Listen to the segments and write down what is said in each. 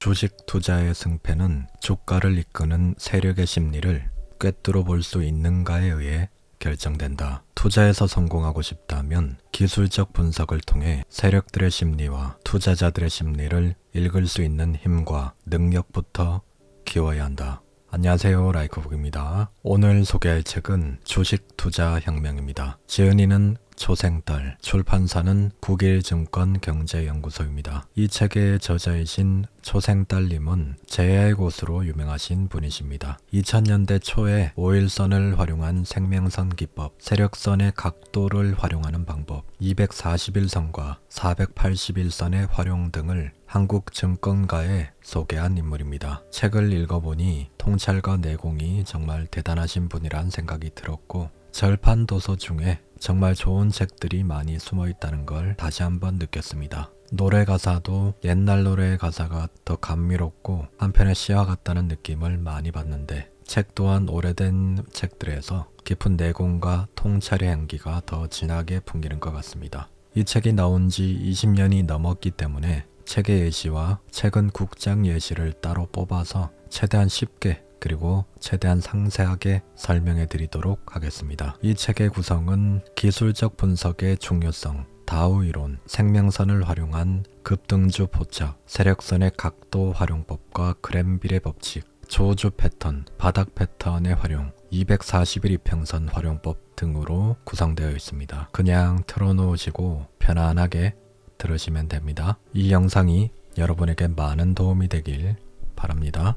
주식 투자의 승패는 주가를 이끄는 세력의 심리를 꿰뚫어 볼 수 있는가에 의해 결정된다. 투자에서 성공하고 싶다면 기술적 분석을 통해 세력들의 심리와 투자자들의 심리를 읽을 수 있는 힘과 능력부터 키워야 한다. 안녕하세요, 라이커북입니다. 오늘 소개할 책은 주식 투자 혁명입니다. 지은이는 초생딸, 출판사는 국일증권 경제연구소입니다. 이 책의 저자이신 초생딸님은 제야의 곳으로 유명하신 분이십니다. 2000년대 초에 5일선을 활용한 생명선 기법, 세력선의 각도를 활용하는 방법, 241선과 481선의 활용 등을 한국 증권가에 소개한 인물입니다. 책을 읽어보니 통찰과 내공이 정말 대단하신 분이란 생각이 들었고, 절판 도서 중에 정말 좋은 책들이 많이 숨어 있다는 걸 다시 한번 느꼈습니다. 노래 가사도 옛날 노래의 가사가 더 감미롭고 한편의 시와 같다는 느낌을 많이 받는데, 책 또한 오래된 책들에서 깊은 내공과 통찰의 향기가 더 진하게 풍기는 것 같습니다. 이 책이 나온 지 20년이 넘었기 때문에 책의 예시와 최근 국장 예시를 따로 뽑아서 최대한 쉽게 그리고 최대한 상세하게 설명해 드리도록 하겠습니다. 이 책의 구성은 기술적 분석의 중요성, 다우 이론, 생명선을 활용한 급등주 포착, 세력선의 각도 활용법과 그램빌의 법칙, 조주 패턴, 바닥 패턴의 활용, 241 이평선 활용법 등으로 구성되어 있습니다. 그냥 틀어놓으시고 편안하게 들으시면 됩니다. 이 영상이 여러분에게 많은 도움이 되길 바랍니다.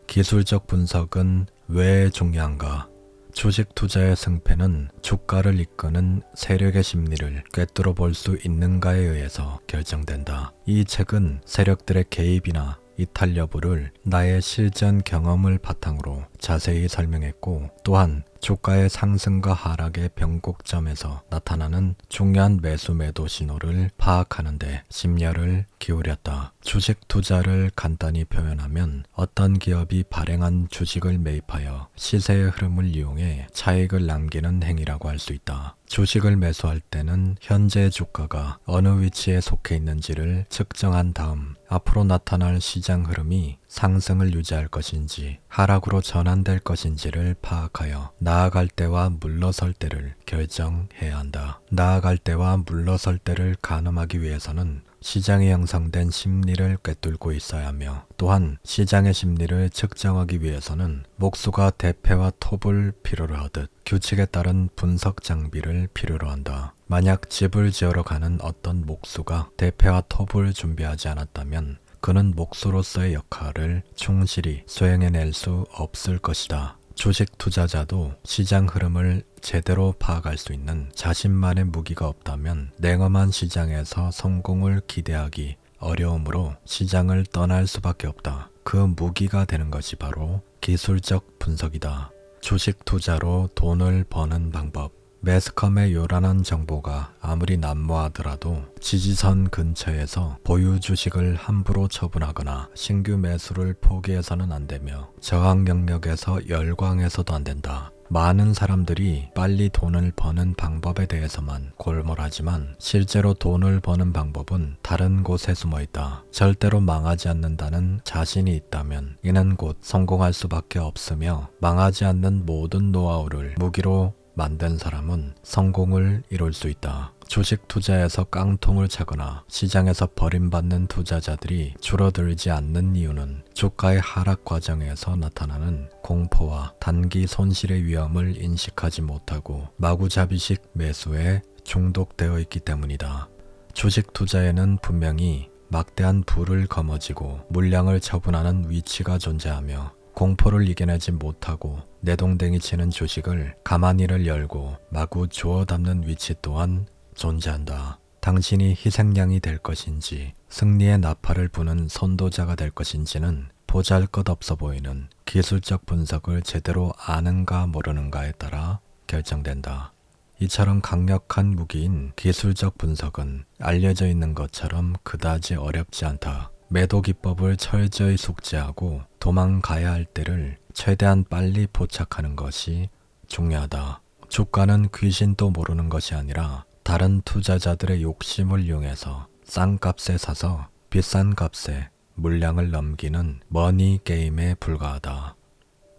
기술적 분석은 왜 중요한가? 주식 투자의 승패는 주가를 이끄는 세력의 심리를 꿰뚫어 볼 수 있는가에 의해서 결정된다. 이 책은 세력들의 개입이나 이탈 여부를 나의 실전 경험을 바탕으로 자세히 설명했고, 또한 주가의 상승과 하락의 변곡점에서 나타나는 중요한 매수 매도 신호를 파악하는 데 심려를 기울였다. 주식 투자를 간단히 표현하면 어떤 기업이 발행한 주식을 매입하여 시세의 흐름을 이용해 차익을 남기는 행위라고 할 수 있다. 주식을 매수할 때는 현재 주가가 어느 위치에 속해 있는지를 측정한 다음 앞으로 나타날 시장 흐름이 상승을 유지할 것인지 하락으로 전환될 것인지를 파악하여 나아갈 때와 물러설 때를 결정해야 한다. 나아갈 때와 물러설 때를 가늠하기 위해서는 시장에 형성된 심리를 꿰뚫고 있어야 하며, 또한 시장의 심리를 측정하기 위해서는 목수가 대패와 톱을 필요로 하듯 규칙에 따른 분석 장비를 필요로 한다. 만약 집을 지으러 가는 어떤 목수가 대패와 톱을 준비하지 않았다면 그는 목수로서의 역할을 충실히 수행해낼 수 없을 것이다. 주식 투자자도 시장 흐름을 제대로 파악할 수 있는 자신만의 무기가 없다면 냉엄한 시장에서 성공을 기대하기 어려우므로 시장을 떠날 수밖에 없다. 그 무기가 되는 것이 바로 기술적 분석이다. 주식 투자로 돈을 버는 방법. 매스컴의 요란한 정보가 아무리 난무하더라도 지지선 근처에서 보유 주식을 함부로 처분하거나 신규 매수를 포기해서는 안 되며, 저항 영역에서 열광해서도 안 된다. 많은 사람들이 빨리 돈을 버는 방법에 대해서만 골몰하지만 실제로 돈을 버는 방법은 다른 곳에 숨어 있다. 절대로 망하지 않는다는 자신이 있다면 이는 곧 성공할 수밖에 없으며, 망하지 않는 모든 노하우를 무기로 만든 사람은 성공을 이룰 수 있다. 주식 투자에서 깡통을 차거나 시장에서 버림받는 투자자들이 줄어들지 않는 이유는 주가의 하락 과정에서 나타나는 공포와 단기 손실의 위험을 인식하지 못하고 마구잡이식 매수에 중독되어 있기 때문이다. 주식 투자에는 분명히 막대한 부를 거머쥐고 물량을 처분하는 위치가 존재하며, 공포를 이겨내지 못하고 내동댕이 치는 주식을 가만히를 열고 마구 주워 담는 위치 또한 존재한다. 당신이 희생양이 될 것인지 승리의 나팔을 부는 선도자가 될 것인지는 보잘것없어 보이는 기술적 분석을 제대로 아는가 모르는가에 따라 결정된다. 이처럼 강력한 무기인 기술적 분석은 알려져 있는 것처럼 그다지 어렵지 않다. 매도 기법을 철저히 숙지하고 도망가야 할 때를 최대한 빨리 포착하는 것이 중요하다. 주가는 귀신도 모르는 것이 아니라 다른 투자자들의 욕심을 이용해서 싼 값에 사서 비싼 값에 물량을 넘기는 머니 게임에 불과하다.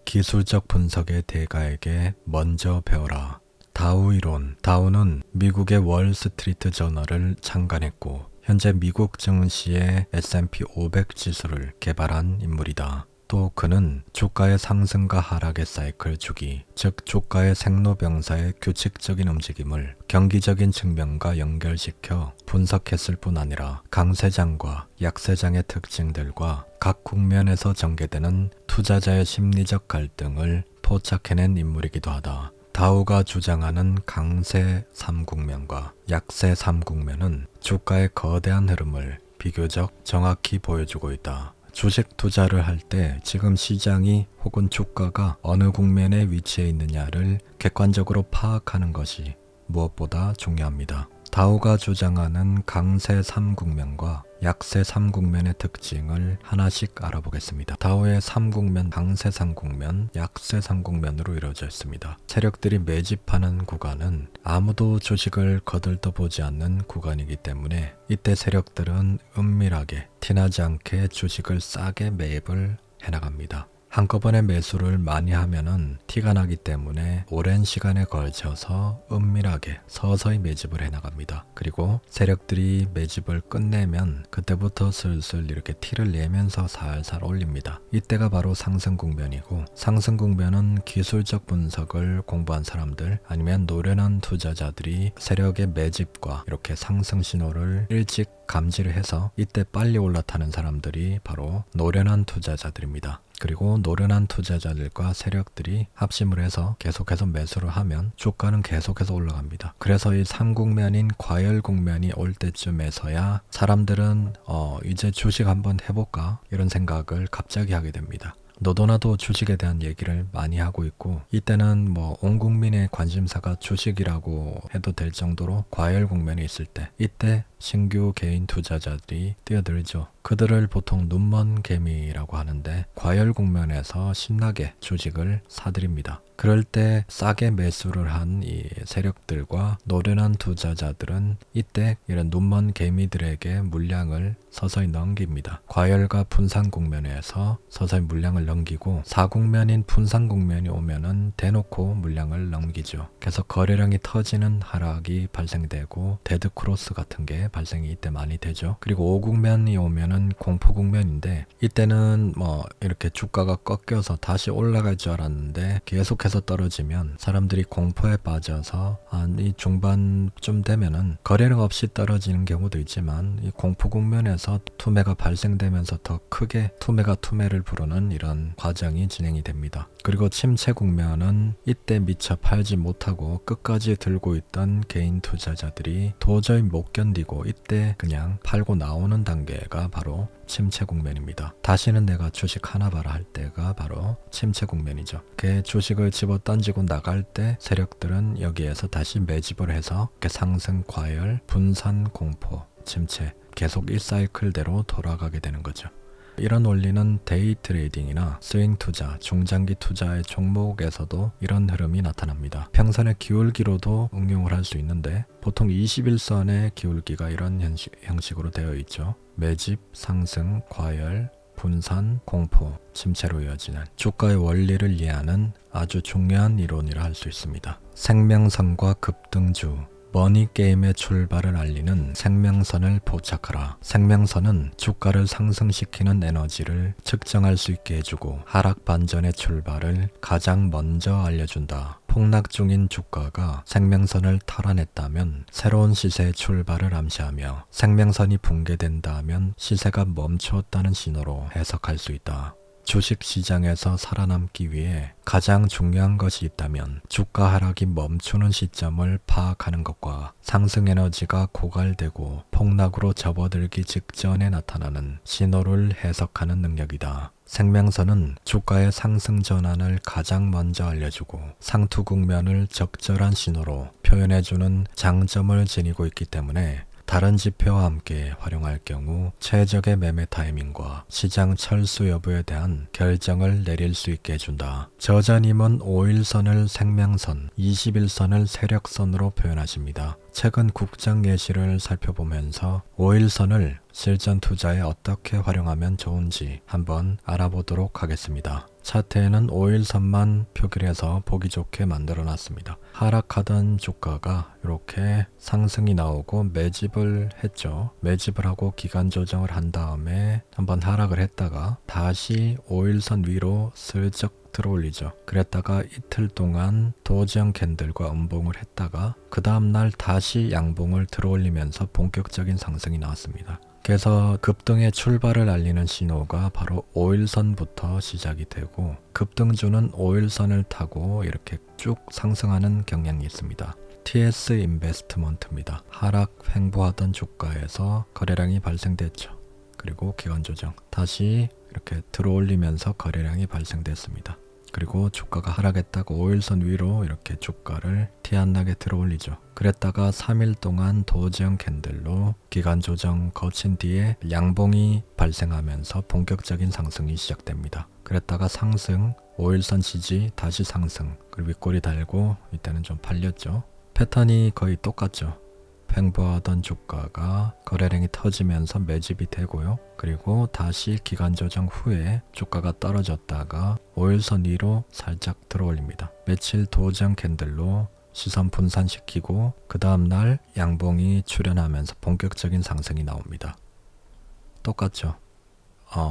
기술적 분석의 대가에게 먼저 배워라. 다우 이론. 다우는 미국의 월스트리트 저널을 창간했고 현재 미국 증시의 S&P 500 지수를 개발한 인물이다. 또 그는 주가의 상승과 하락의 사이클 주기, 즉 주가의 생로병사의 규칙적인 움직임을 경기적인 측면과 연결시켜 분석했을 뿐 아니라 강세장과 약세장의 특징들과 각 국면에서 전개되는 투자자의 심리적 갈등을 포착해낸 인물이기도 하다. 다우가 주장하는 강세 3국면과 약세 3국면은 주가의 거대한 흐름을 비교적 정확히 보여주고 있다. 주식 투자를 할 때 지금 시장이 혹은 주가가 어느 국면에 위치해 있느냐를 객관적으로 파악하는 것이 무엇보다 중요합니다. 다우가 주장하는 강세 3국면과 약세 3국면의 특징을 하나씩 알아보겠습니다. 다우의 3국면, 강세 3국면, 약세 3국면으로 이루어져 있습니다. 세력들이 매집하는 구간은 아무도 주식을 거들떠보지 않는 구간이기 때문에 이때 세력들은 은밀하게 티나지 않게 주식을 싸게 매입을 해나갑니다. 한꺼번에 매수를 많이 하면은 티가 나기 때문에 오랜 시간에 걸쳐서 은밀하게 서서히 매집을 해나갑니다. 그리고 세력들이 매집을 끝내면 그때부터 슬슬 이렇게 티를 내면서 살살 올립니다. 이때가 바로 상승 국면이고, 상승 국면은 기술적 분석을 공부한 사람들 아니면 노련한 투자자들이 세력의 매집과 이렇게 상승 신호를 일찍 감지를 해서 이때 빨리 올라타는 사람들이 바로 노련한 투자자들입니다. 그리고 노련한 투자자들과 세력들이 합심을 해서 계속해서 매수를 하면 주가는 계속해서 올라갑니다. 그래서 이 3국면인 과열 국면이 올 때쯤에서야 사람들은 이제 주식 한번 해볼까 이런 생각을 갑자기 하게 됩니다. 너도나도 주식에 대한 얘기를 많이 하고 있고, 이때는 온 국민의 관심사가 주식이라고 해도 될 정도로 과열 국면에 있을 때, 이때 신규 개인 투자자들이 뛰어들죠. 그들을 보통 눈먼 개미라고 하는데 과열 국면에서 신나게 주식을 사들입니다. 그럴 때 싸게 매수를 한 이 세력들과 노련한 투자자들은 이때 이런 눈먼 개미들에게 물량을 서서히 넘깁니다. 과열과 분산 국면에서 서서히 물량을 넘기고 4국면인 분산 국면이 오면은 대놓고 물량을 넘기죠. 그래서 거래량이 터지는 하락이 발생되고 데드크로스 같은 게 발생이 이때 많이 되죠. 그리고 5국면이 오면은 공포 국면인데, 이때는 이렇게 주가가 꺾여서 다시 올라갈 줄 알았는데 계속해서 떨어지면 사람들이 공포에 빠져서 한 이 중반쯤 되면은 거래량 없이 떨어지는 경우도 있지만, 이 공포 국면에서 투매가 발생되면서 더 크게 투매가 투매를 부르는 이런 과정이 진행이 됩니다. 그리고 침체 국면은 이때 미처 팔지 못하고 끝까지 들고 있던 개인 투자자들이 도저히 못 견디고 이때 그냥 팔고 나오는 단계가 바로 침체 국면입니다. 다시는 내가 주식 하나 봐라 할 때가 바로 침체 국면이죠. 그 주식을 집어 던지고 나갈 때 세력들은 여기에서 다시 매집을 해서 상승, 과열, 분산, 공포, 침체 계속 1사이클대로 돌아가게 되는 거죠. 이런 원리는 데이 트레이딩이나 스윙 투자, 중장기 투자의 종목에서도 이런 흐름이 나타납니다. 평선의 기울기로도 응용을 할 수 있는데 보통 21선의 기울기가 이런 형식으로 되어 있죠. 매집, 상승, 과열, 분산, 공포, 침체로 이어지는 주가의 원리를 이해하는 아주 중요한 이론이라 할 수 있습니다. 생명선과 급등주, 머니게임의 출발을 알리는 생명선을 포착하라. 생명선은 주가를 상승시키는 에너지를 측정할 수 있게 해주고 하락 반전의 출발을 가장 먼저 알려준다. 폭락 중인 주가가 생명선을 탈환했다면 새로운 시세의 출발을 암시하며, 생명선이 붕괴된다면 시세가 멈추었다는 신호로 해석할 수 있다. 주식시장에서 살아남기 위해 가장 중요한 것이 있다면 주가 하락이 멈추는 시점을 파악하는 것과 상승 에너지가 고갈되고 폭락으로 접어들기 직전에 나타나는 신호를 해석하는 능력이다. 생명선은 주가의 상승 전환을 가장 먼저 알려주고 상투 국면을 적절한 신호로 표현해주는 장점을 지니고 있기 때문에 다른 지표와 함께 활용할 경우 최적의 매매 타이밍과 시장 철수 여부에 대한 결정을 내릴 수 있게 해준다. 저자님은 5일선을 생명선, 21선을 세력선으로 표현하십니다. 최근 국장 예시를 살펴보면서 5일선을 실전 투자에 어떻게 활용하면 좋은지 한번 알아보도록 하겠습니다. 차트에는 5일선만 표기해서 보기 좋게 만들어 놨습니다. 하락하던 주가가 이렇게 상승이 나오고 매집을 했죠. 매집을 하고 기간 조정을 한 다음에 한번 하락을 했다가 다시 5일선 위로 슬쩍 들어올리죠. 그랬다가 이틀 동안 도지형 캔들과 음봉을 했다가 그 다음날 다시 양봉을 들어올리면서 본격적인 상승이 나왔습니다. 그래서 급등의 출발을 알리는 신호가 바로 5일선부터 시작이 되고 급등주는 5일선을 타고 이렇게 쭉 상승하는 경향이 있습니다. TS 인베스트먼트입니다. 하락 횡보하던 주가에서 거래량이 발생됐죠. 그리고 기간 조정 다시 이렇게 들어올리면서 거래량이 발생됐습니다. 그리고 주가가 하락했다가 5일선 위로 이렇게 주가를 티 안 나게 들어올리죠. 그랬다가 3일 동안 도지형 캔들로 기간 조정 거친 뒤에 양봉이 발생하면서 본격적인 상승이 시작됩니다. 그랬다가 상승, 5일선 지지, 다시 상승, 그리고 윗꼬리 달고 이때는 좀 팔렸죠. 패턴이 거의 똑같죠. 횡보하던 주가가 거래량이 터지면서 매집이 되고요. 그리고 다시 기간 조정 후에 주가가 떨어졌다가 5일선 위로 살짝 들어올립니다. 며칠 도지형 캔들로 시선 분산시키고 그 다음날 양봉이 출현하면서 본격적인 상승이 나옵니다. 똑같죠.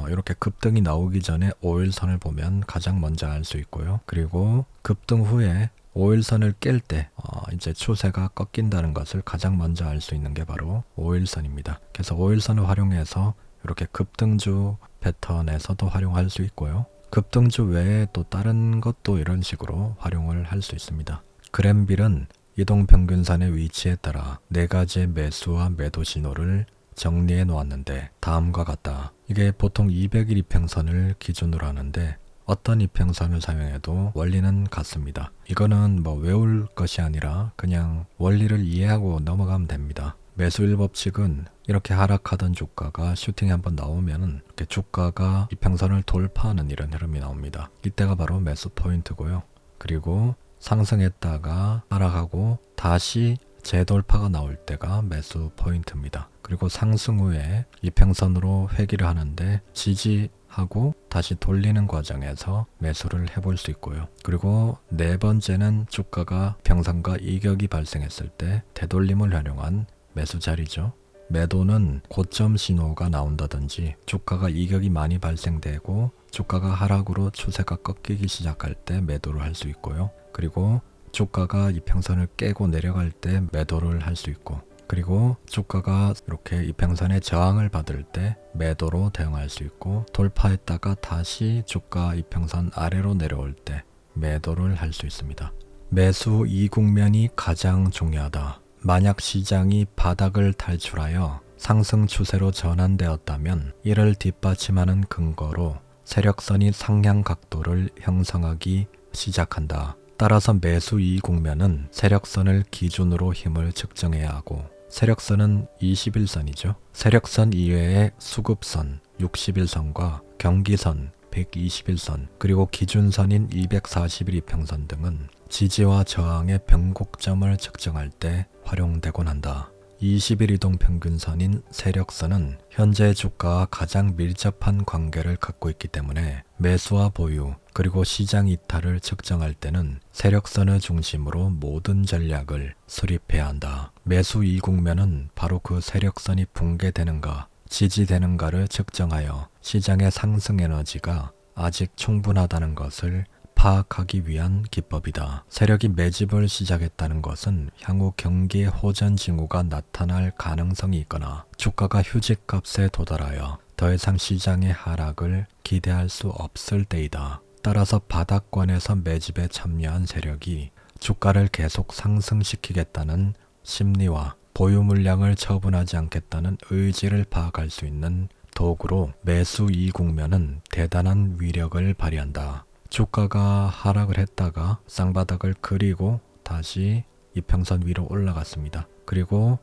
이렇게 급등이 나오기 전에 5일선을 보면 가장 먼저 알 수 있고요. 그리고 급등 후에 5일선을 깰 때 이제 추세가 꺾인다는 것을 가장 먼저 알 수 있는 게 바로 5일선입니다. 그래서 5일선을 활용해서 이렇게 급등주 패턴에서도 활용할 수 있고요. 급등주 외에 또 다른 것도 이런 식으로 활용을 할 수 있습니다. 그램빌은 이동평균선의 위치에 따라 4가지의 매수와 매도 신호를 정리해 놓았는데 다음과 같다. 이게 보통 200일 이평선을 기준으로 하는데 어떤 이평선을 사용해도 원리는 같습니다. 이거는 외울 것이 아니라 그냥 원리를 이해하고 넘어가면 됩니다. 매수일 법칙은 이렇게 하락하던 주가가 슈팅이 한번 나오면 이렇게 주가가 이평선을 돌파하는 이런 흐름이 나옵니다. 이때가 바로 매수 포인트고요. 그리고 상승했다가 하락하고 다시 재돌파가 나올 때가 매수 포인트입니다. 그리고 상승 후에 이평선으로 회귀를 하는데 지지하고 다시 돌리는 과정에서 매수를 해볼 수 있고요. 그리고 네 번째는 주가가 평선과 이격이 발생했을 때 되돌림을 활용한 매수 자리죠. 매도는 고점 신호가 나온다든지 주가가 이격이 많이 발생되고 주가가 하락으로 추세가 꺾이기 시작할 때 매도를 할 수 있고요. 그리고 주가가 이평선을 깨고 내려갈 때 매도를 할 수 있고 그리고 주가가 이렇게 이평선의 저항을 받을 때 매도로 대응할 수 있고 돌파했다가 다시 주가 이평선 아래로 내려올 때 매도를 할 수 있습니다. 매수 이 국면이 가장 중요하다. 만약 시장이 바닥을 탈출하여 상승 추세로 전환되었다면 이를 뒷받침하는 근거로 세력선이 상향 각도를 형성하기 시작한다. 따라서 매수 이 국면은 세력선을 기준으로 힘을 측정해야 하고 세력선은 21선이죠. 세력선 이외의 수급선 61선과 경기선 121선 그리고 기준선인 240일 이평선 등은 지지와 저항의 변곡점을 측정할 때 활용되곤 한다. 20일 이동평균선인 세력선은 현재 주가와 가장 밀접한 관계를 갖고 있기 때문에 매수와 보유 그리고 시장 이탈을 측정할 때는 세력선을 중심으로 모든 전략을 수립해야 한다. 매수 이 국면은 바로 그 세력선이 붕괴되는가 지지되는가를 측정하여 시장의 상승 에너지가 아직 충분하다는 것을 파악하기 위한 기법이다. 세력이 매집을 시작했다는 것은 향후 경기의 호전 징후가 나타날 가능성이 있거나 주가가 휴지값에 도달하여 더 이상 시장의 하락을 기대할 수 없을 때이다. 따라서 바닥권에서 매집에 참여한 세력이 주가를 계속 상승시키겠다는 심리와 보유 물량을 처분하지 않겠다는 의지를 파악할 수 있는 도구로 매수 이 국면은 대단한 위력을 발휘한다. 주가가 하락을 했다가 쌍바닥을 그리고 다시 이평선 위로 올라갔습니다. 그리고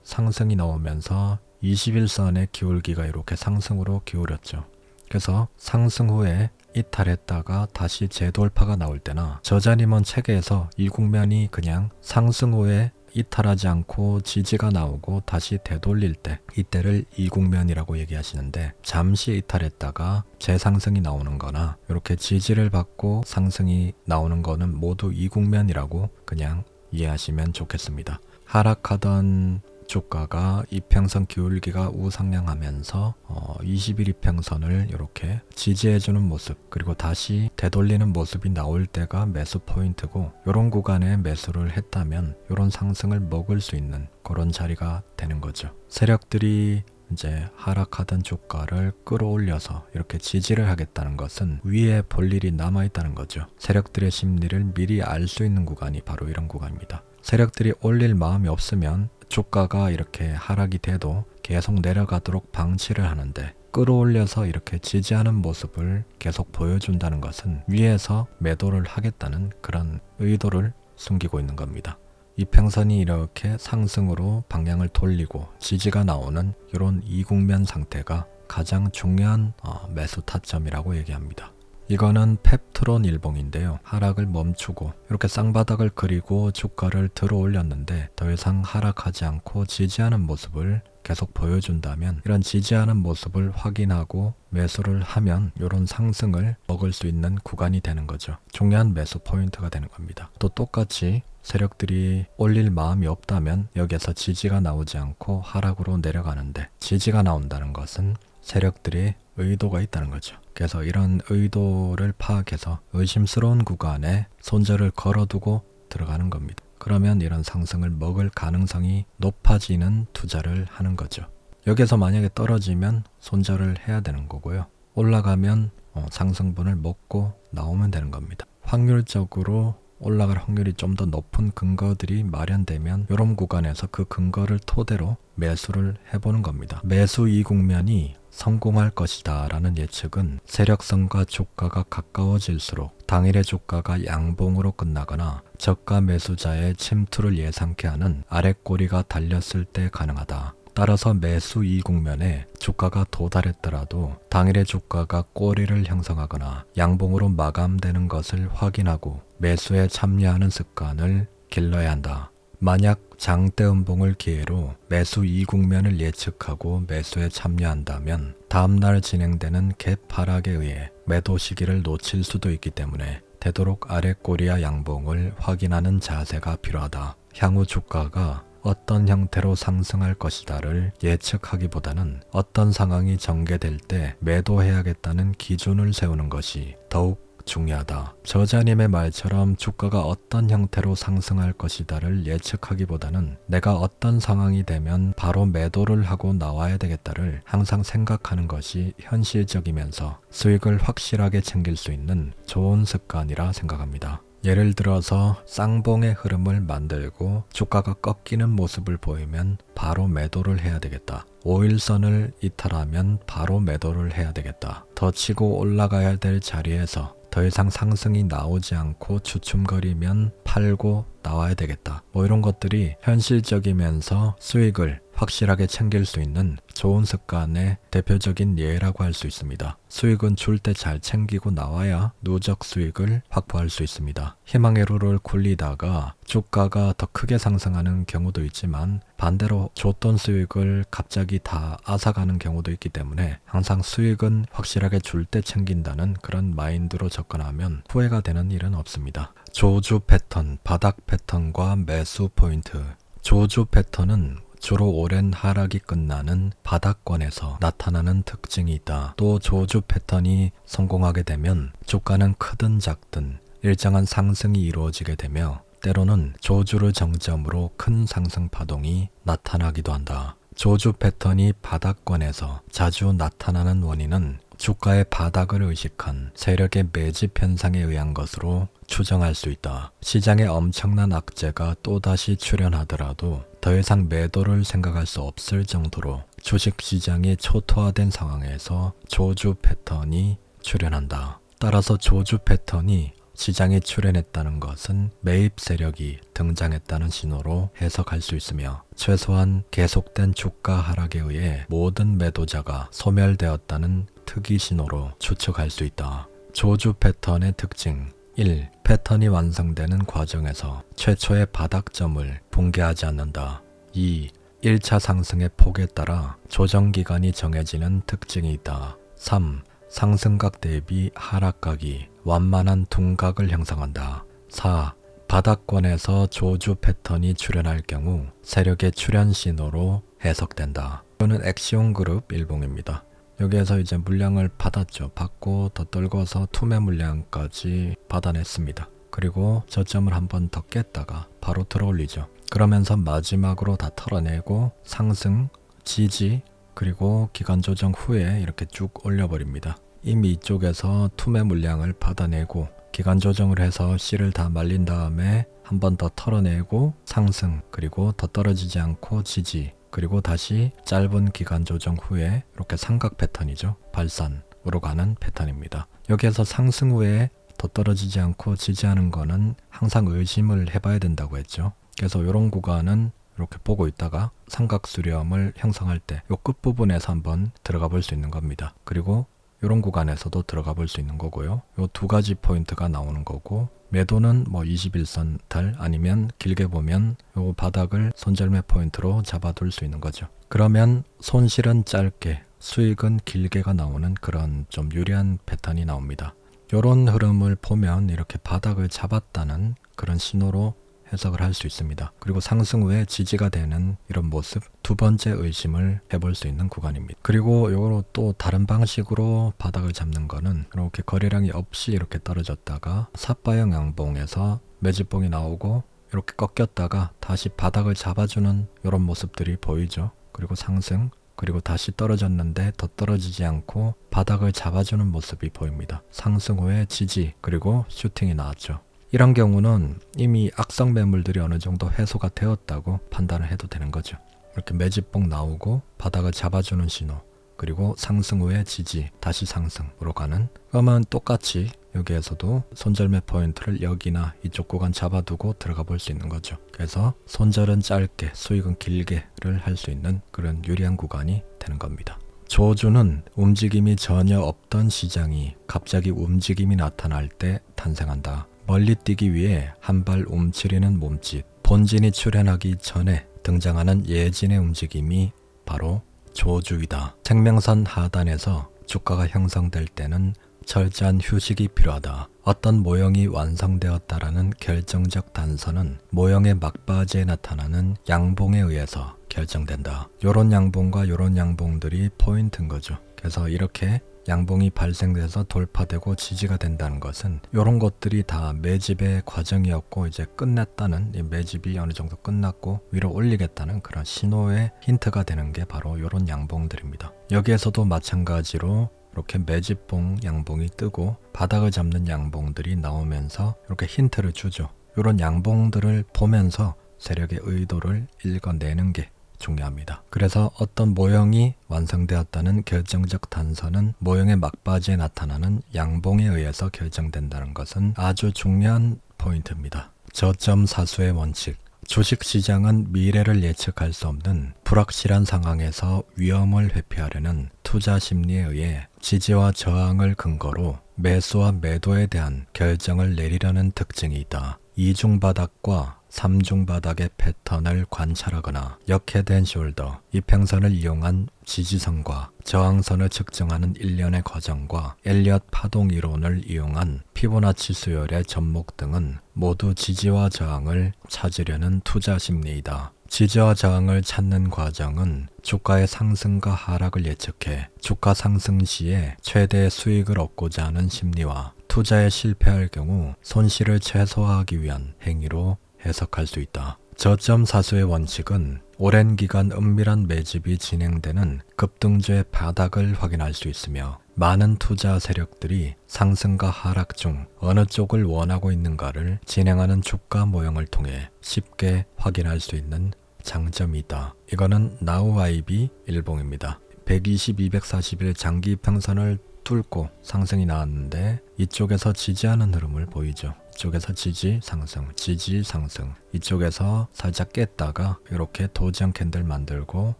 상승이 나오면서 21선의 기울기가 이렇게 상승으로 기울였죠. 그래서 상승 후에 이탈했다가 다시 재돌파가 나올 때나 저자님은 책에서 이 국면이 그냥 상승 후에 이탈하지 않고 지지가 나오고 다시 되돌릴 때 이때를 이 국면이라고 얘기하시는데, 잠시 이탈했다가 재상승이 나오는 거나 이렇게 지지를 받고 상승이 나오는 거는 모두 이 국면이라고 그냥 이해하시면 좋겠습니다. 하락하던 주가가 이평선 기울기가 우상향하면서 20일 이평선을 이렇게 지지해주는 모습, 그리고 다시 되돌리는 모습이 나올 때가 매수 포인트고, 이런 구간에 매수를 했다면 이런 상승을 먹을 수 있는 그런 자리가 되는 거죠. 세력들이 이제 하락하던 주가를 끌어올려서 이렇게 지지를 하겠다는 것은 위에 볼 일이 남아있다는 거죠. 세력들의 심리를 미리 알 수 있는 구간이 바로 이런 구간입니다. 세력들이 올릴 마음이 없으면 주가가 이렇게 하락이 돼도 계속 내려가도록 방치를 하는데, 끌어올려서 이렇게 지지하는 모습을 계속 보여준다는 것은 위에서 매도를 하겠다는 그런 의도를 숨기고 있는 겁니다. 이평선이 이렇게 상승으로 방향을 돌리고 지지가 나오는 이런 이국면 상태가 가장 중요한 매수 타점이라고 얘기합니다. 이거는 펩트론 일봉인데요. 하락을 멈추고 이렇게 쌍바닥을 그리고 주가를 들어 올렸는데 더 이상 하락하지 않고 지지하는 모습을 계속 보여준다면, 이런 지지하는 모습을 확인하고 매수를 하면 이런 상승을 먹을 수 있는 구간이 되는 거죠. 중요한 매수 포인트가 되는 겁니다. 또 똑같이 세력들이 올릴 마음이 없다면 여기에서 지지가 나오지 않고 하락으로 내려가는데, 지지가 나온다는 것은 세력들의 의도가 있다는 거죠. 그래서 이런 의도를 파악해서 의심스러운 구간에 손절을 걸어두고 들어가는 겁니다. 그러면 이런 상승을 먹을 가능성이 높아지는 투자를 하는 거죠. 여기서 만약에 떨어지면 손절을 해야 되는 거고요. 올라가면 상승분을 먹고 나오면 되는 겁니다. 확률적으로 올라갈 확률이 좀 더 높은 근거들이 마련되면 이런 구간에서 그 근거를 토대로 매수를 해보는 겁니다. 매수 이 국면이 성공할 것이다 라는 예측은 세력선과 주가가 가까워질수록 당일의 주가가 양봉으로 끝나거나 저가 매수자의 침투를 예상케 하는 아랫꼬리가 달렸을 때 가능하다. 따라서 매수 이 국면에 주가가 도달했더라도 당일의 주가가 꼬리를 형성하거나 양봉으로 마감되는 것을 확인하고 매수에 참여하는 습관을 길러야 한다. 만약 장대 음봉을 기회로 매수 이 국면을 예측하고 매수에 참여한다면 다음날 진행되는 갭 하락에 의해 매도 시기를 놓칠 수도 있기 때문에 되도록 아랫꼬리와 양봉을 확인하는 자세가 필요하다. 향후 주가가 어떤 형태로 상승할 것이다를 예측하기보다는 어떤 상황이 전개될 때 매도해야겠다는 기준을 세우는 것이 더욱 중요하다. 저자님의 말처럼 주가가 어떤 형태로 상승할 것이다를 예측하기보다는 내가 어떤 상황이 되면 바로 매도를 하고 나와야 되겠다를 항상 생각하는 것이 현실적이면서 수익을 확실하게 챙길 수 있는 좋은 습관이라 생각합니다. 예를 들어서 쌍봉의 흐름을 만들고 주가가 꺾이는 모습을 보이면 바로 매도를 해야 되겠다. 5일선을 이탈하면 바로 매도를 해야 되겠다. 더 치고 올라가야 될 자리에서 더 이상 상승이 나오지 않고 주춤거리면 팔고 나와야 되겠다. 이런 것들이 현실적이면서 수익을 확실하게 챙길 수 있는 좋은 습관의 대표적인 예라고 할 수 있습니다. 수익은 줄 때 잘 챙기고 나와야 누적 수익을 확보할 수 있습니다. 희망회로를 굴리다가 주가가 더 크게 상승하는 경우도 있지만 반대로 줬던 수익을 갑자기 다 앗아가는 경우도 있기 때문에 항상 수익은 확실하게 줄 때 챙긴다는 그런 마인드로 접근하면 후회가 되는 일은 없습니다. 조주 패턴, 바닥 패턴과 매수 포인트. 조주 패턴은 주로 오랜 하락이 끝나는 바닥권에서 나타나는 특징이 있다. 또 조주 패턴이 성공하게 되면 주가는 크든 작든 일정한 상승이 이루어지게 되며 때로는 조주를 정점으로 큰 상승 파동이 나타나기도 한다. 조주 패턴이 바닥권에서 자주 나타나는 원인은 주가의 바닥을 의식한 세력의 매집 현상에 의한 것으로 추정할 수 있다. 시장에 엄청난 악재가 또다시 출현하더라도 더 이상 매도를 생각할 수 없을 정도로 주식시장이 초토화된 상황에서 조주 패턴이 출현한다. 따라서 조주 패턴이 시장이 출현했다는 것은 매입 세력이 등장했다는 신호로 해석할 수 있으며 최소한 계속된 주가 하락에 의해 모든 매도자가 소멸되었다는 특이 신호로 추측할 수 있다. 조주 패턴의 특징 1. 패턴이 완성되는 과정에서 최초의 바닥점을 붕괴하지 않는다. 2. 1차 상승의 폭에 따라 조정기간이 정해지는 특징이 있다. 3. 상승각 대비 하락각이 완만한 둔각을 형성한다. 4. 바닥권에서 조주 패턴이 출현할 경우 세력의 출현 신호로 해석된다. 이거는 엑시온그룹 일봉입니다. 여기에서 이제 물량을 받았죠. 받고 더 떨궈서 투매 물량까지 받아냈습니다. 그리고 저점을 한 번 더 깼다가 바로 들어올리죠. 그러면서 마지막으로 다 털어내고 상승, 지지, 그리고 기간 조정 후에 이렇게 쭉 올려버립니다. 이미 이쪽에서 투매 물량을 받아내고 기간 조정을 해서 C를 다 말린 다음에 한 번 더 털어내고 상승, 그리고 더 떨어지지 않고 지지, 그리고 다시 짧은 기간 조정 후에 이렇게 삼각 패턴이죠. 발산으로 가는 패턴입니다. 여기에서 상승 후에 더 떨어지지 않고 지지하는 거는 항상 의심을 해봐야 된다고 했죠. 그래서 이런 구간은 이렇게 보고 있다가 삼각 수렴을 형성할 때 이 끝부분에서 한번 들어가 볼 수 있는 겁니다. 그리고 이런 구간에서도 들어가 볼 수 있는 거고요. 이 두 가지 포인트가 나오는 거고, 매도는 뭐 21선 달 아니면 길게 보면 이 바닥을 손절매 포인트로 잡아둘 수 있는 거죠. 그러면 손실은 짧게, 수익은 길게가 나오는 그런 좀 유리한 패턴이 나옵니다. 이런 흐름을 보면 이렇게 바닥을 잡았다는 그런 신호로 해석을 할 수 있습니다. 그리고 상승 후에 지지가 되는 이런 모습, 두 번째 의심을 해볼 수 있는 구간입니다. 그리고 요거로 또 다른 방식으로 바닥을 잡는 거는 이렇게 거래량이 없이 이렇게 떨어졌다가 삿바형 양봉에서 매집봉이 나오고 이렇게 꺾였다가 다시 바닥을 잡아주는 이런 모습들이 보이죠. 그리고 상승, 그리고 다시 떨어졌는데 더 떨어지지 않고 바닥을 잡아주는 모습이 보입니다. 상승 후에 지지, 그리고 슈팅이 나왔죠. 이런 경우는 이미 악성 매물들이 어느 정도 해소가 되었다고 판단을 해도 되는 거죠. 이렇게 매집봉 나오고 바닥을 잡아주는 신호, 그리고 상승 후에 지지, 다시 상승으로 가는, 그러면 똑같이 여기에서도 손절매 포인트를 여기나 이쪽 구간 잡아두고 들어가 볼 수 있는 거죠. 그래서 손절은 짧게, 수익은 길게를 할 수 있는 그런 유리한 구간이 되는 겁니다. 조주는 움직임이 전혀 없던 시장이 갑자기 움직임이 나타날 때 탄생한다. 멀리 뛰기 위해 한 발 움츠리는 몸짓, 본진이 출현하기 전에 등장하는 예진의 움직임이 바로 조주이다. 생명선 하단에서 주가가 형성될 때는 철저한 휴식이 필요하다. 어떤 모형이 완성되었다라는 결정적 단서는 모형의 막바지에 나타나는 양봉에 의해서 결정된다. 요런 양봉과 요런 양봉들이 포인트인 거죠. 그래서 이렇게 양봉이 발생돼서 돌파되고 지지가 된다는 것은 이런 것들이 다 매집의 과정이었고 이제 끝냈다는, 이 매집이 어느 정도 끝났고 위로 올리겠다는 그런 신호의 힌트가 되는 게 바로 이런 양봉들입니다. 여기에서도 마찬가지로 이렇게 매집봉 양봉이 뜨고 바닥을 잡는 양봉들이 나오면서 이렇게 힌트를 주죠. 이런 양봉들을 보면서 세력의 의도를 읽어내는 게 중요합니다. 그래서 어떤 모형이 완성되었다는 결정적 단서는 모형의 막바지에 나타나는 양봉에 의해서 결정된다는 것은 아주 중요한 포인트입니다. 저점 사수의 원칙. 주식시장은 미래를 예측할 수 없는 불확실한 상황에서 위험을 회피하려는 투자 심리에 의해 지지와 저항을 근거로 매수와 매도에 대한 결정을 내리려는 특징이 있다. 이중바닥과 삼중바닥의 패턴을 관찰하거나 역해된 숄더, 이평선을 이용한 지지선과 저항선을 측정하는 일련의 과정과 엘리엇 파동 이론을 이용한 피보나치 수열의 접목 등은 모두 지지와 저항을 찾으려는 투자 심리이다. 지지와 저항을 찾는 과정은 주가의 상승과 하락을 예측해 주가 상승 시에 최대 수익을 얻고자 하는 심리와 투자에 실패할 경우 손실을 최소화하기 위한 행위로 해석할 수 있다. 저점 사수의 원칙은 오랜 기간 은밀한 매집이 진행되는 급등주의 바닥을 확인할 수 있으며 많은 투자 세력들이 상승과 하락 중 어느 쪽을 원하고 있는가를 진행하는 주가 모형을 통해 쉽게 확인할 수 있는 장점이 있다. 이거는 나우아이비 일봉입니다. 120, 240일 장기 평선을 뚫고 상승이 나왔는데 이쪽에서 지지하는 흐름을 보이죠. 이쪽에서 지지 상승, 지지 상승, 이쪽에서 살짝 깼다가 이렇게 도지형 캔들 만들고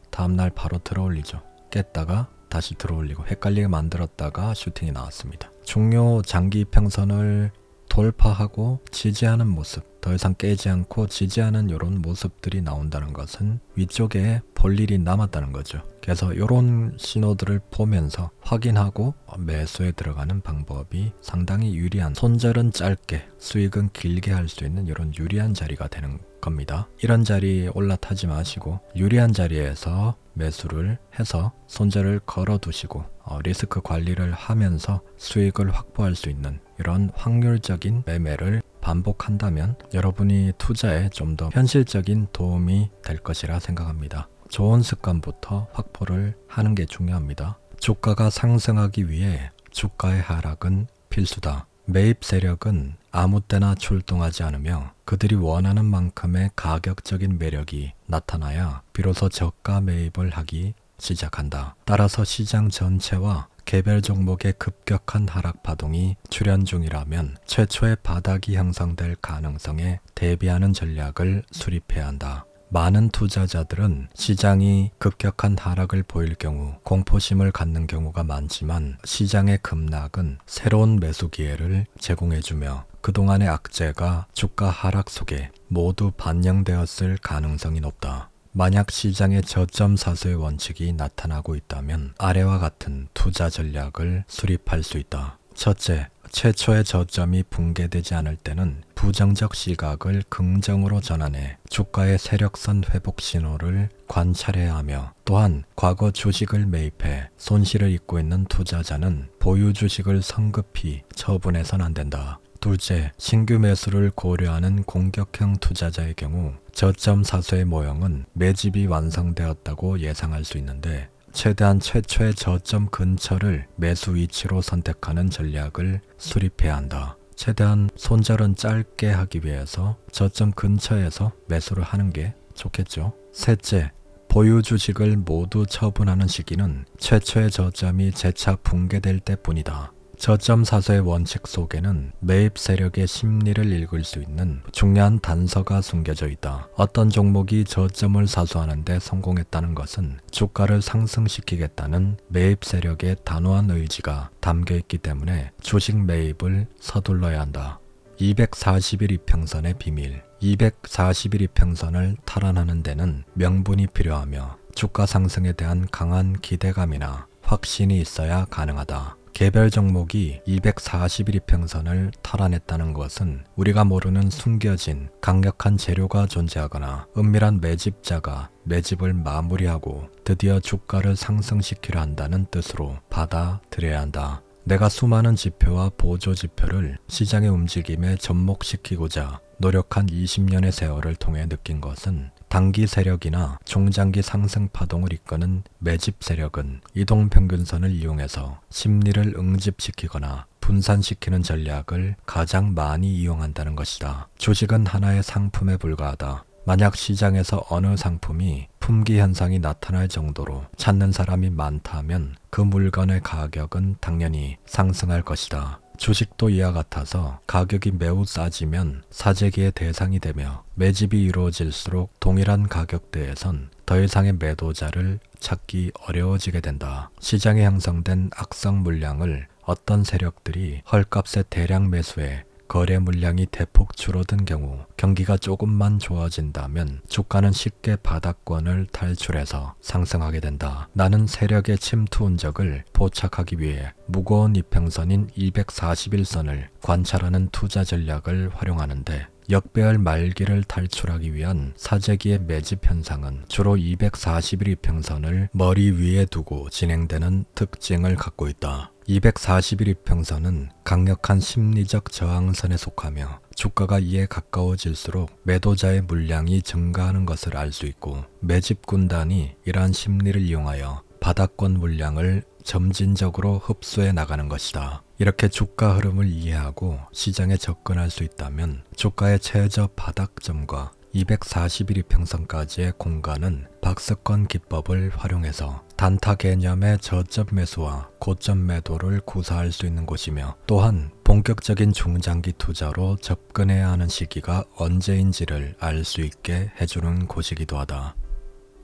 다음날 바로 들어올리죠. 깼다가 다시 들어올리고 헷갈리게 만들었다가 슈팅이 나왔습니다. 중요 장기 평선을 돌파하고 지지하는 모습, 더 이상 깨지 않고 지지하는 이런 모습들이 나온다는 것은 위쪽에 볼 일이 남았다는 거죠. 그래서 이런 신호들을 보면서 확인하고 매수에 들어가는 방법이 상당히 유리한, 손절은 짧게 수익은 길게 할 수 있는 이런 유리한 자리가 되는 겁니다. 이런 자리에 올라타지 마시고 유리한 자리에서 매수를 해서 손절을 걸어 두시고 리스크 관리를 하면서 수익을 확보할 수 있는 이런 확률적인 매매를 반복한다면 여러분이 투자에 좀 더 현실적인 도움이 될 것이라 생각합니다. 좋은 습관부터 확보를 하는 게 중요합니다. 주가가 상승하기 위해 주가의 하락은 필수다. 매입 세력은 아무 때나 출동하지 않으며 그들이 원하는 만큼의 가격적인 매력이 나타나야 비로소 저가 매입을 하기 시작한다. 따라서 시장 전체와 개별 종목의 급격한 하락 파동이 출현 중이라면 최초의 바닥이 형성될 가능성에 대비하는 전략을 수립해야 한다. 많은 투자자들은 시장이 급격한 하락을 보일 경우 공포심을 갖는 경우가 많지만 시장의 급락은 새로운 매수 기회를 제공해주며 그동안의 악재가 주가 하락 속에 모두 반영되었을 가능성이 높다. 만약 시장의 저점 사수의 원칙이 나타나고 있다면 아래와 같은 투자 전략을 수립할 수 있다. 첫째, 최초의 저점이 붕괴되지 않을 때는 부정적 시각을 긍정으로 전환해 주가의 세력선 회복 신호를 관찰해야 하며 또한 과거 주식을 매입해 손실을 입고 있는 투자자는 보유 주식을 성급히 처분해서는 안 된다. 둘째, 신규 매수를 고려하는 공격형 투자자의 경우 저점 사수의 모형은 매집이 완성되었다고 예상할 수 있는데 최대한 최초의 저점 근처를 매수 위치로 선택하는 전략을 수립해야 한다. 최대한 손절은 짧게 하기 위해서 저점 근처에서 매수를 하는 게 좋겠죠. 셋째, 보유 주식을 모두 처분하는 시기는 최초의 저점이 재차 붕괴될 때뿐이다. 저점 사수의 원칙 속에는 매입 세력의 심리를 읽을 수 있는 중요한 단서가 숨겨져 있다. 어떤 종목이 저점을 사수하는 데 성공했다는 것은 주가를 상승시키겠다는 매입 세력의 단호한 의지가 담겨 있기 때문에 주식 매입을 서둘러야 한다. 241 이평선의 비밀. 241 이평선을 탈환하는 데는 명분이 필요하며 주가 상승에 대한 강한 기대감이나 확신이 있어야 가능하다. 개별 종목이 241 이평선을 탈환했다는 것은 우리가 모르는 숨겨진 강력한 재료가 존재하거나 은밀한 매집자가 매집을 마무리하고 드디어 주가를 상승시키려 한다는 뜻으로 받아들여야 한다. 내가 수많은 지표와 보조 지표를 시장의 움직임에 접목시키고자 노력한 20년의 세월을 통해 느낀 것은 단기 세력이나 중장기 상승 파동을 이끄는 매집 세력은 이동평균선을 이용해서 심리를 응집시키거나 분산시키는 전략을 가장 많이 이용한다는 것이다. 주식은 하나의 상품에 불과하다. 만약 시장에서 어느 상품이 품귀 현상이 나타날 정도로 찾는 사람이 많다면 그 물건의 가격은 당연히 상승할 것이다. 주식도 이와 같아서 가격이 매우 싸지면 사재기의 대상이 되며 매집이 이루어질수록 동일한 가격대에선 더 이상의 매도자를 찾기 어려워지게 된다. 시장에 형성된 악성 물량을 어떤 세력들이 헐값에 대량 매수해 거래 물량이 대폭 줄어든 경우 경기가 조금만 좋아진다면 주가는 쉽게 바닥권을 탈출해서 상승하게 된다. 나는 세력의 침투 흔적을 포착하기 위해 무거운 이평선인 241선을 관찰하는 투자 전략을 활용하는데 역배열 말기를 탈출하기 위한 사재기의 매집 현상은 주로 241 이평선을 머리 위에 두고 진행되는 특징을 갖고 있다. 241 이평선은 강력한 심리적 저항선에 속하며 주가가 이에 가까워질수록 매도자의 물량이 증가하는 것을 알 수 있고 매집 군단이 이러한 심리를 이용하여 바닥권 물량을 점진적으로 흡수해 나가는 것이다. 이렇게 주가 흐름을 이해하고 시장에 접근할 수 있다면 주가의 최저 바닥점과 241 이평선까지의 공간은 박스권 기법을 활용해서 단타 개념의 저점 매수와 고점 매도를 구사할 수 있는 곳이며 또한 본격적인 중장기 투자로 접근해야 하는 시기가 언제인지를 알 수 있게 해주는 곳이기도 하다.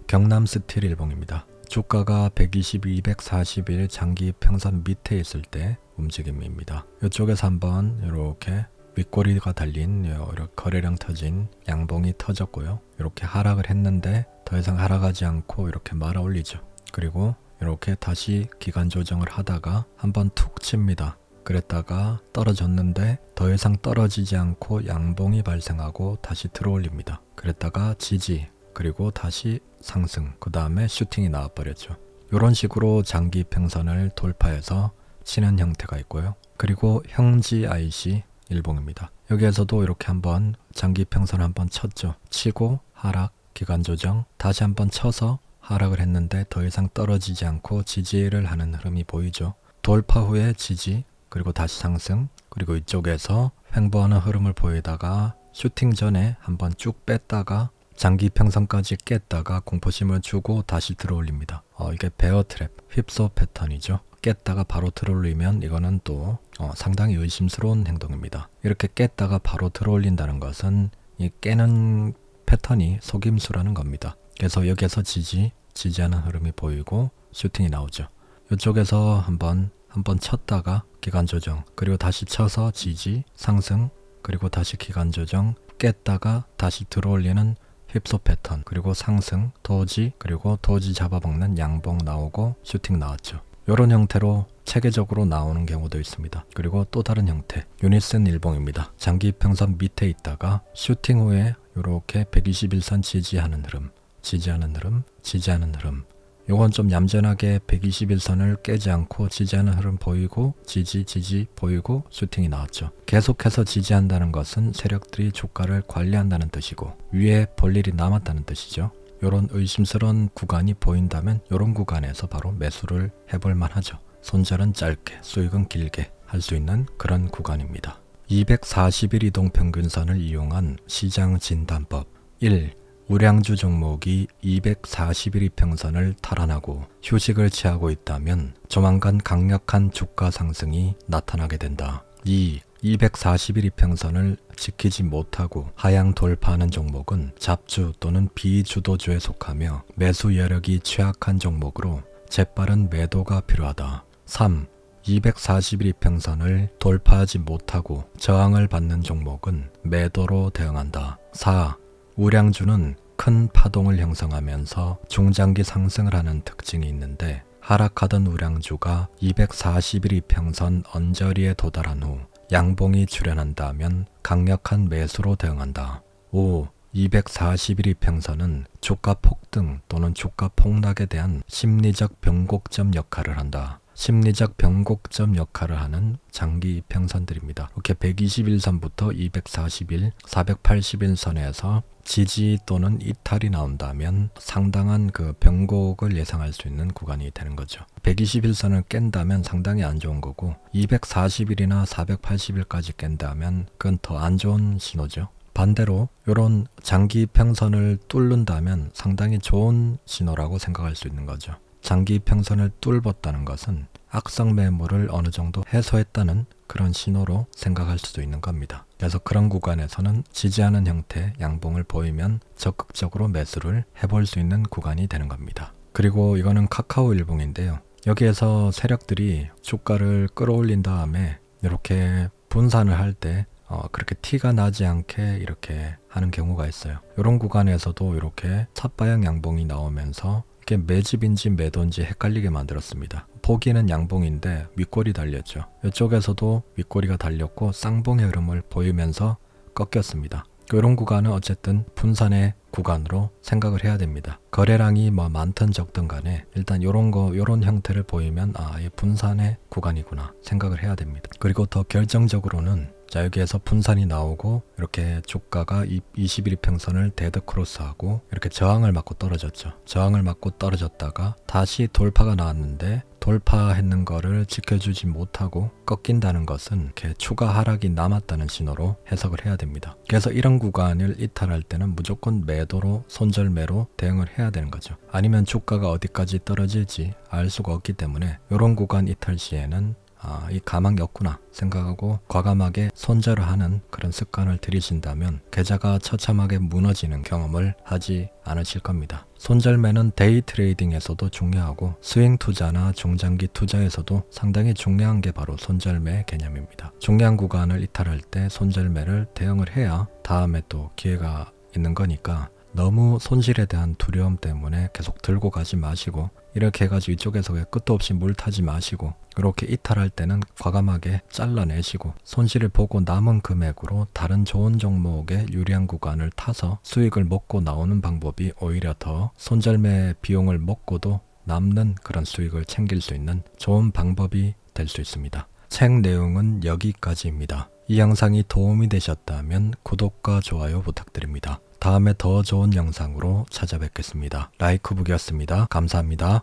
경남스틸일봉입니다. 주가가 120, 241 장기 평선 밑에 있을 때 움직임입니다. 이쪽에서 한번 이렇게 윗꼬리가 달린 이렇게 거래량 터진 양봉이 터졌고요. 이렇게 하락을 했는데 더 이상 하락하지 않고 이렇게 말아 올리죠. 그리고 이렇게 다시 기간 조정을 하다가 한번 툭 칩니다. 그랬다가 떨어졌는데 더 이상 떨어지지 않고 양봉이 발생하고 다시 들어올립니다. 그랬다가 지지, 그리고 다시 상승, 그 다음에 슈팅이 나와버렸죠. 이런 식으로 장기 평선을 돌파해서 치는 형태가 있고요. 그리고 형지 IC 일봉입니다. 여기에서도 이렇게 한번 장기 평선 한번 쳤죠. 치고 하락, 기간 조정, 다시 한번 쳐서 하락을 했는데 더 이상 떨어지지 않고 지지를 하는 흐름이 보이죠. 돌파 후에 지지, 그리고 다시 상승, 그리고 이쪽에서 횡보하는 흐름을 보이다가 슈팅 전에 한번 쭉 뺐다가 장기 평선까지 깼다가 공포심을 주고 다시 들어올립니다. 이게 베어 트랩, 휩소 패턴이죠. 깼다가 바로 들어올리면 이거는 또 상당히 의심스러운 행동입니다. 이렇게 깼다가 바로 들어올린다는 것은 이 깨는 패턴이 속임수라는 겁니다. 그래서 여기에서 지지하는 흐름이 보이고 슈팅이 나오죠. 이쪽에서 한번 쳤다가 기간 조정, 그리고 다시 쳐서 지지, 상승, 그리고 다시 기간 조정, 깼다가 다시 들어올리는 휩소 패턴, 그리고 상승, 도지, 그리고 도지 잡아먹는 양봉 나오고 슈팅 나왔죠. 이런 형태로 체계적으로 나오는 경우도 있습니다. 그리고 또 다른 형태, 유니슨 일봉입니다. 장기 평선 밑에 있다가 슈팅 후에 이렇게 121선 지지하는 흐름, 지지하는 흐름. 요건 좀 얌전하게 121선을 깨지 않고 지지하는 흐름 보이고 지지 보이고 슈팅이 나왔죠. 계속해서 지지한다는 것은 세력들이 주가를 관리한다는 뜻이고 위에 볼 일이 남았다는 뜻이죠. 요런 의심스러운 구간이 보인다면 요런 구간에서 바로 매수를 해볼 만하죠. 손절은 짧게, 수익은 길게 할 수 있는 그런 구간입니다. 240일 이동평균선을 이용한 시장 진단법 1. 우량주 종목이 240일 이평선을 탈환하고 휴식을 취하고 있다면 조만간 강력한 주가 상승이 나타나게 된다. 2. 240일 이평선을 지키지 못하고 하향 돌파하는 종목은 잡주 또는 비주도주에 속하며 매수 여력이 취약한 종목으로 재빠른 매도가 필요하다. 3. 240일 이평선을 돌파하지 못하고 저항을 받는 종목은 매도로 대응한다. 4. 우량주는 큰 파동을 형성하면서 중장기 상승을 하는 특징이 있는데 하락하던 우량주가 240일 이평선 언저리에 도달한 후 양봉이 출현한다면 강력한 매수로 대응한다. 5. 240일 이평선은 주가 폭등 또는 주가 폭락에 대한 심리적 변곡점 역할을 한다. 심리적 변곡점 역할을 하는 장기 이평선들입니다. 이렇게 121선부터 240일, 480일선에서 지지 또는 이탈이 나온다면 상당한 그 변곡을 예상할 수 있는 구간이 되는 거죠. 121선을 깬다면 상당히 안 좋은 거고 240일이나 480일까지 깬다면 그건 더 안 좋은 신호죠. 반대로 이런 장기 평선을 뚫는다면 상당히 좋은 신호라고 생각할 수 있는 거죠. 장기 평선을 뚫었다는 것은 악성 매물을 어느 정도 해소했다는 그런 신호로 생각할 수도 있는 겁니다. 그래서 그런 구간에서는 지지하는 형태 양봉을 보이면 적극적으로 매수를 해볼 수 있는 구간이 되는 겁니다. 그리고 이거는 카카오 일봉인데요. 여기에서 세력들이 주가를 끌어올린 다음에 이렇게 분산을 할 때 그렇게 티가 나지 않게 이렇게 하는 경우가 있어요. 이런 구간에서도 이렇게 삿바양 양봉이 나오면서 이게 매집인지 매도인지 헷갈리게 만들었습니다. 보기에는 양봉인데 윗골이 달렸죠. 이쪽에서도 윗골이가 달렸고 쌍봉의 흐름을 보이면서 꺾였습니다. 이런 구간은 어쨌든 분산의 구간으로 생각을 해야 됩니다. 거래량이 많든 적든 간에 일단 요런 형태를 보이면 이 분산의 구간이구나 생각을 해야 됩니다. 그리고 더 결정적으로는 자, 여기에서 분산이 나오고 이렇게 주가가 21일 평선을 데드 크로스하고 이렇게 저항을 맞고 떨어졌죠. 저항을 맞고 떨어졌다가 다시 돌파가 나왔는데 돌파했는 거를 지켜주지 못하고 꺾인다는 것은 이렇게 추가 하락이 남았다는 신호로 해석을 해야 됩니다. 그래서 이런 구간을 이탈할 때는 무조건 매도로 손절매로 대응을 해야 되는 거죠. 아니면 주가가 어디까지 떨어질지 알 수가 없기 때문에 이런 구간 이탈 시에는 이 가망이었구나 생각하고 과감하게 손절을 하는 그런 습관을 들이신다면 계좌가 처참하게 무너지는 경험을 하지 않으실 겁니다. 손절매는 데이 트레이딩에서도 중요하고 스윙 투자나 중장기 투자에서도 상당히 중요한 게 바로 손절매 개념입니다. 중요한 구간을 이탈할 때 손절매를 대응을 해야 다음에 또 기회가 있는 거니까 너무 손실에 대한 두려움 때문에 계속 들고 가지 마시고 이렇게 해가지고 이쪽에서 끝도 없이 물 타지 마시고 이렇게 이탈할 때는 과감하게 잘라내시고 손실을 보고 남은 금액으로 다른 좋은 종목의 유리한 구간을 타서 수익을 먹고 나오는 방법이 오히려 더 손절매 비용을 먹고도 남는 그런 수익을 챙길 수 있는 좋은 방법이 될 수 있습니다. 책 내용은 여기까지입니다. 이 영상이 도움이 되셨다면 구독과 좋아요 부탁드립니다. 다음에 더 좋은 영상으로 찾아뵙겠습니다. 라이크북이었습니다. 감사합니다.